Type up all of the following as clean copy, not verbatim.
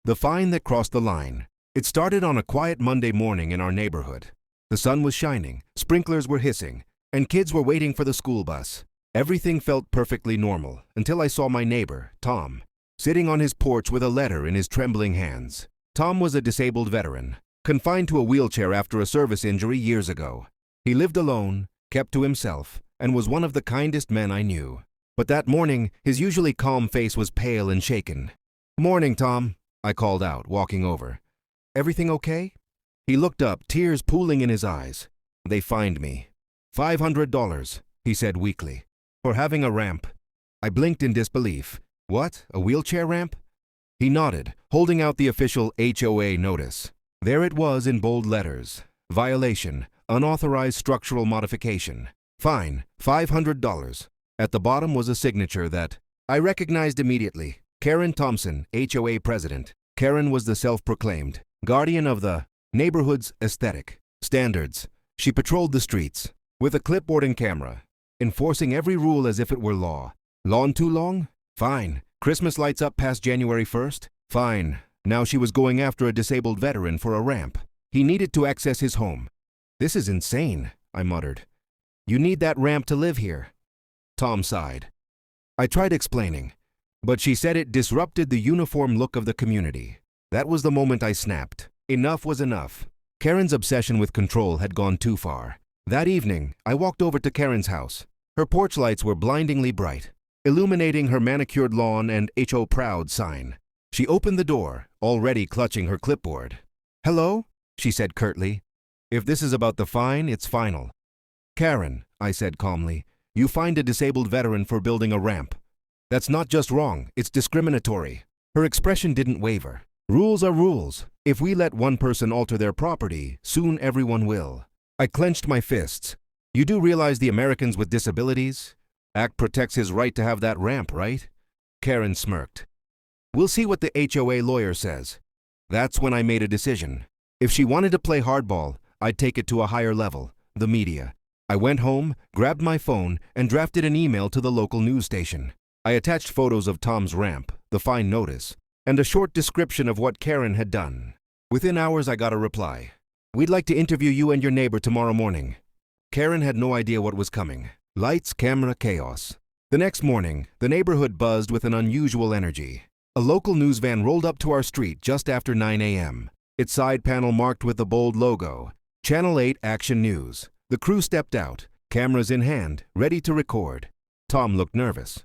The fine that crossed the line. It started on a quiet Monday morning in our neighborhood. The sun was shining, sprinklers were hissing, and kids were waiting for the school bus. Everything felt perfectly normal until I saw my neighbor, Tom, sitting on his porch with a letter in his trembling hands. Tom was a disabled veteran, confined to a wheelchair after a service injury years ago. He lived alone, kept to himself, and was one of the kindest men I knew. But that morning, his usually calm face was pale and shaken. "Morning, Tom," I called out, walking over. "Everything okay?" He looked up, tears pooling in his eyes. "They fined me. $500, he said weakly, for having a ramp." I blinked in disbelief. "What, a wheelchair ramp?" He nodded, holding out the official HOA notice. There it was in bold letters. Violation, unauthorized structural modification. Fine, $500. At the bottom was a signature that I recognized immediately. Karen Thompson, HOA president. Karen was the self-proclaimed guardian of the neighborhood's aesthetic standards. She patrolled the streets with a clipboard and camera, enforcing every rule as if it were law. Lawn too long? Fine. Christmas lights up past January 1st? Fine. Now she was going after a disabled veteran for a ramp. He needed to access his home. "This is insane," I muttered. "You need that ramp to live here." Tom sighed. I tried explaining, but she said it disrupted the uniform look of the community. That was the moment I snapped. Enough was enough. Karen's obsession with control had gone too far. That evening, I walked over to Karen's house. Her porch lights were blindingly bright, illuminating her manicured lawn and HO Proud sign. She opened the door, already clutching her clipboard. "Hello?" she said curtly. "If this is about the fine, it's final." "Karen," I said calmly, "you fined a disabled veteran for building a ramp. That's not just wrong, it's discriminatory." Her expression didn't waver. "Rules are rules. If we let one person alter their property, soon everyone will." I clenched my fists. "You do realize the Americans with Disabilities Act protects his right to have that ramp, right?" Karen smirked. "We'll see what the HOA lawyer says." That's when I made a decision. If she wanted to play hardball, I'd take it to a higher level, the media. I went home, grabbed my phone, and drafted an email to the local news station. I attached photos of Tom's ramp, the fine notice, and a short description of what Karen had done. Within hours, I got a reply. "We'd like to interview you and your neighbor tomorrow morning." Karen had no idea what was coming. Lights, camera, chaos. The next morning, the neighborhood buzzed with an unusual energy. A local news van rolled up to our street just after 9 a.m. Its side panel marked with the bold logo, Channel 8 Action News. The crew stepped out, cameras in hand, ready to record. Tom looked nervous.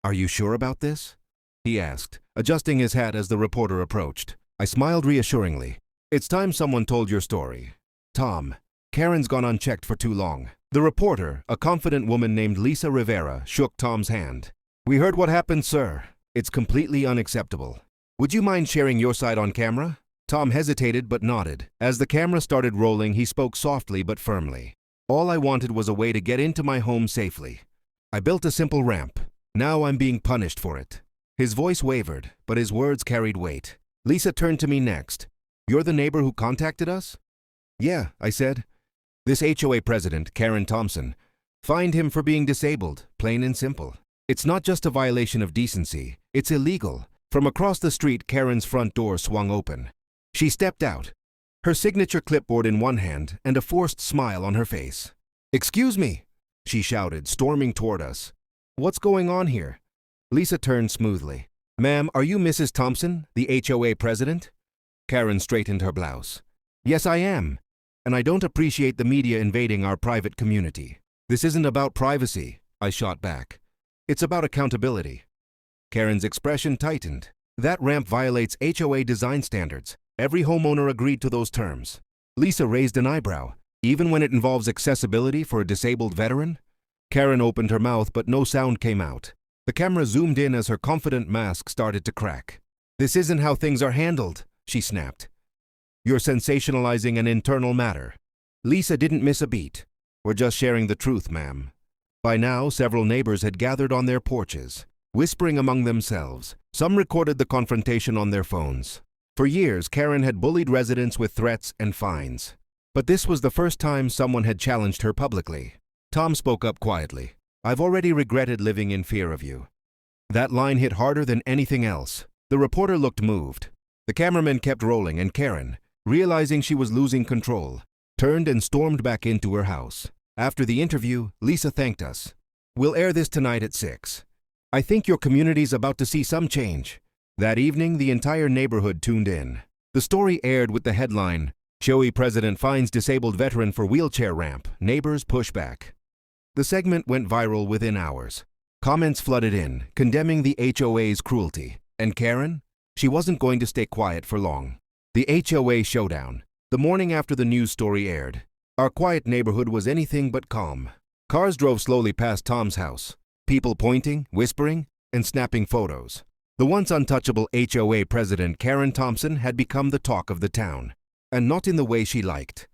"Are you sure about this?" he asked, adjusting his hat as the reporter approached. I smiled reassuringly. "It's time someone told your story. Tom, Karen's gone unchecked for too long." The reporter, a confident woman named Lisa Rivera, shook Tom's hand. "We heard what happened, sir. It's completely unacceptable. Would you mind sharing your side on camera?" Tom hesitated but nodded. As the camera started rolling, he spoke softly but firmly. "All I wanted was a way to get into my home safely. I built a simple ramp. Now I'm being punished for it." His voice wavered, but his words carried weight. Lisa turned to me next. "You're the neighbor who contacted us?" "Yeah," I said. "This HOA president, Karen Thompson, fined him for being disabled, plain and simple. It's not just a violation of decency, it's illegal." From across the street, Karen's front door swung open. She stepped out, her signature clipboard in one hand and a forced smile on her face. "Excuse me," she shouted, storming toward us. "What's going on here?" Lisa turned smoothly. "Ma'am, are you Mrs. Thompson, the HOA president?" Karen straightened her blouse. "Yes, I am. And I don't appreciate the media invading our private community." "This isn't about privacy," I shot back. "It's about accountability." Karen's expression tightened. "That ramp violates HOA design standards. Every homeowner agreed to those terms." Lisa raised an eyebrow. "Even when it involves accessibility for a disabled veteran?" Karen opened her mouth, but no sound came out. The camera zoomed in as her confident mask started to crack. "This isn't how things are handled," she snapped. "You're sensationalizing an internal matter." Lisa didn't miss a beat. "We're just sharing the truth, ma'am." By now, several neighbors had gathered on their porches, whispering among themselves. Some recorded the confrontation on their phones. For years, Karen had bullied residents with threats and fines. But this was the first time someone had challenged her publicly. Tom spoke up quietly. "I've already regretted living in fear of you." That line hit harder than anything else. The reporter looked moved. The cameraman kept rolling and Karen, realizing she was losing control, turned and stormed back into her house. After the interview, Lisa thanked us. "We'll air this tonight at 6. I think your community's about to see some change." That evening, the entire neighborhood tuned in. The story aired with the headline, "HOA President Fines Disabled Veteran for Wheelchair Ramp, Neighbors Push Back." The segment went viral within hours. Comments flooded in, condemning the HOA's cruelty. And Karen? She wasn't going to stay quiet for long. The HOA showdown. The morning after the news story aired, our quiet neighborhood was anything but calm. Cars drove slowly past Tom's house, people pointing, whispering, and snapping photos. The once untouchable HOA president Karen Thompson had become the talk of the town, and not in the way she liked.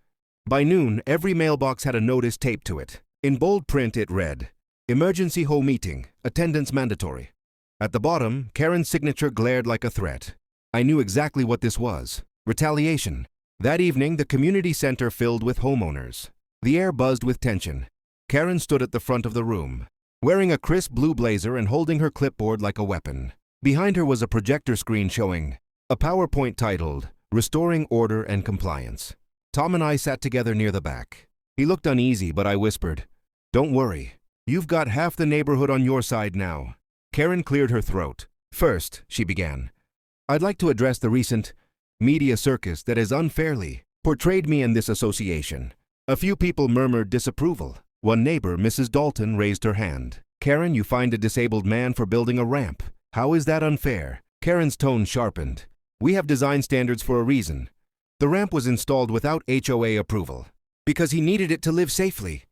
By noon, every mailbox had a notice taped to it. In bold print it read, "Emergency HOA meeting, attendance mandatory." At the bottom, Karen's signature glared like a threat. I knew exactly what this was. Retaliation. That evening, the community center filled with homeowners. The air buzzed with tension. Karen stood at the front of the room, wearing a crisp blue blazer and holding her clipboard like a weapon. Behind her was a projector screen showing a PowerPoint titled, "Restoring Order and Compliance." Tom and I sat together near the back. He looked uneasy, but I whispered, "Don't worry. You've got half the neighborhood on your side now." Karen cleared her throat. "First," she began, "I'd like to address the recent media circus that has unfairly portrayed me and this association." A few people murmured disapproval. One neighbor, Mrs. Dalton, raised her hand. "Karen, you fined a disabled man for building a ramp. How is that unfair?" Karen's tone sharpened. "We have design standards for a reason. The ramp was installed without HOA approval, because he needed it to live safely."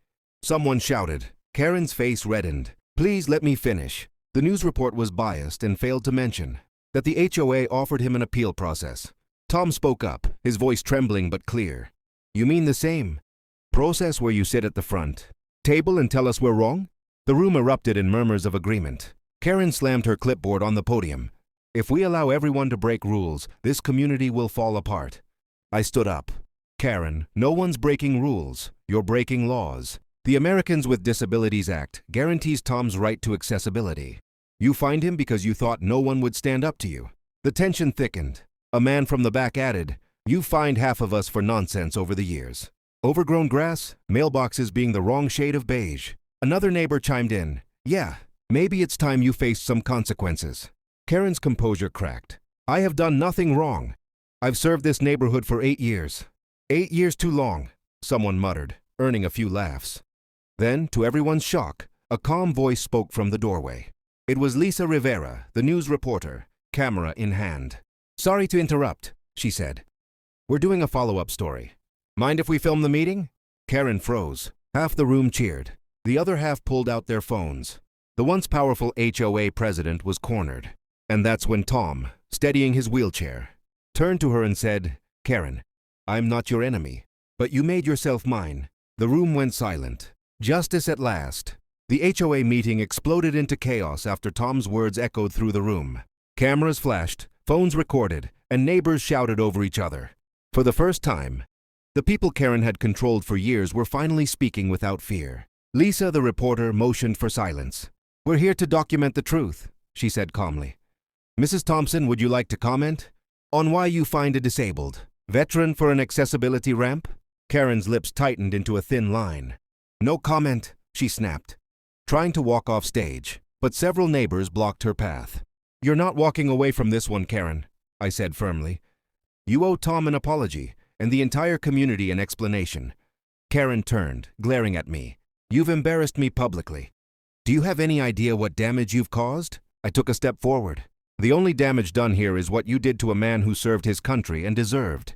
Someone shouted. Karen's face reddened. "Please let me finish." The news report was biased and failed to mention that the HOA offered him an appeal process. Tom spoke up, his voice trembling but clear. "You mean the same process where you sit at the front table and tell us we're wrong?" The room erupted in murmurs of agreement. Karen slammed her clipboard on the podium. "If we allow everyone to break rules, this community will fall apart." I stood up. "Karen, no one's breaking rules. You're breaking laws. The Americans with Disabilities Act guarantees Tom's right to accessibility. You fined him because you thought no one would stand up to you." The tension thickened. A man from the back added, "You fined half of us for nonsense over the years. Overgrown grass, mailboxes being the wrong shade of beige." Another neighbor chimed in, "Yeah, maybe it's time you faced some consequences." Karen's composure cracked. "I have done nothing wrong. I've served this neighborhood for 8 years. 8 years too long," someone muttered, earning a few laughs. Then, to everyone's shock, a calm voice spoke from the doorway. It was Lisa Rivera, the news reporter, camera in hand. "Sorry to interrupt," she said. "We're doing a follow-up story. Mind if we film the meeting?" Karen froze. Half the room cheered. The other half pulled out their phones. The once powerful HOA president was cornered. And that's when Tom, steadying his wheelchair, turned to her and said, "Karen, I'm not your enemy, but you made yourself mine." The room went silent. Justice at last. The HOA meeting exploded into chaos after Tom's words echoed through the room. Cameras flashed, phones recorded, and neighbors shouted over each other. For the first time, the people Karen had controlled for years were finally speaking without fear. Lisa, the reporter, motioned for silence. "We're here to document the truth," she said calmly. "Mrs. Thompson, would you like to comment on why you fined a disabled veteran for an accessibility ramp?" Karen's lips tightened into a thin line. "No comment," she snapped, trying to walk off stage, but several neighbors blocked her path. "You're not walking away from this one, Karen," I said firmly. "You owe Tom an apology and the entire community an explanation." Karen turned, glaring at me. "You've embarrassed me publicly. Do you have any idea what damage you've caused?" I took a step forward. "The only damage done here is what you did to a man who served his country and deserved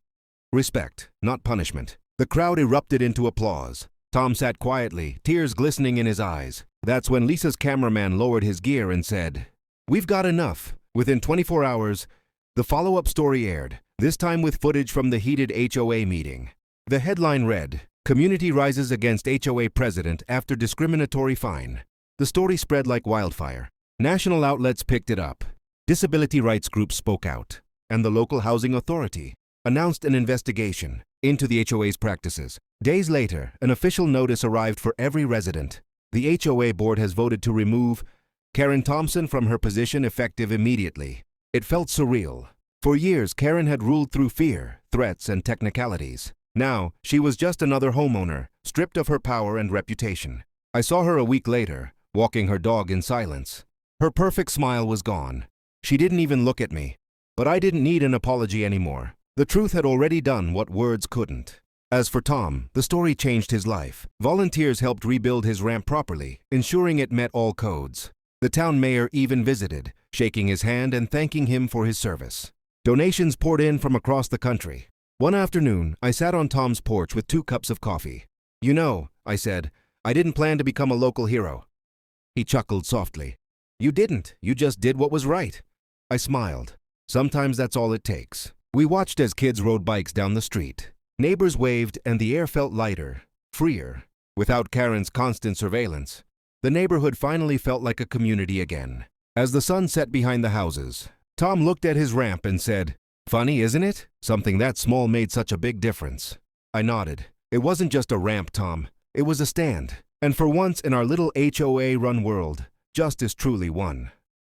respect, not punishment." The crowd erupted into applause. Tom sat quietly, tears glistening in his eyes. That's when Lisa's cameraman lowered his gear and said, "We've got enough." Within 24 hours, the follow-up story aired, this time with footage from the heated HOA meeting. The headline read, "Community rises against HOA president after discriminatory fine." The story spread like wildfire. National outlets picked it up. Disability rights groups spoke out, and the local housing authority announced an investigation into the HOA's practices. Days later, an official notice arrived for every resident. The HOA board has voted to remove Karen Thompson from her position effective immediately. It felt surreal. For years, Karen had ruled through fear, threats, and technicalities. Now, she was just another homeowner, stripped of her power and reputation. I saw her a week later, walking her dog in silence. Her perfect smile was gone. She didn't even look at me. But I didn't need an apology anymore. The truth had already done what words couldn't. As for Tom, the story changed his life. Volunteers helped rebuild his ramp properly, ensuring it met all codes. The town mayor even visited, shaking his hand and thanking him for his service. Donations poured in from across the country. One afternoon, I sat on Tom's porch with 2 cups of coffee. "You know," I said, "I didn't plan to become a local hero." He chuckled softly. "You didn't. You just did what was right." I smiled. Sometimes that's all it takes. We watched as kids rode bikes down the street. Neighbors waved and the air felt lighter, freer. Without Karen's constant surveillance, the neighborhood finally felt like a community again. As the sun set behind the houses, Tom looked at his ramp and said, "Funny, isn't it? Something that small made such a big difference." I nodded. It wasn't just a ramp, Tom. It was a stand. And for once in our little HOA-run world, justice truly won.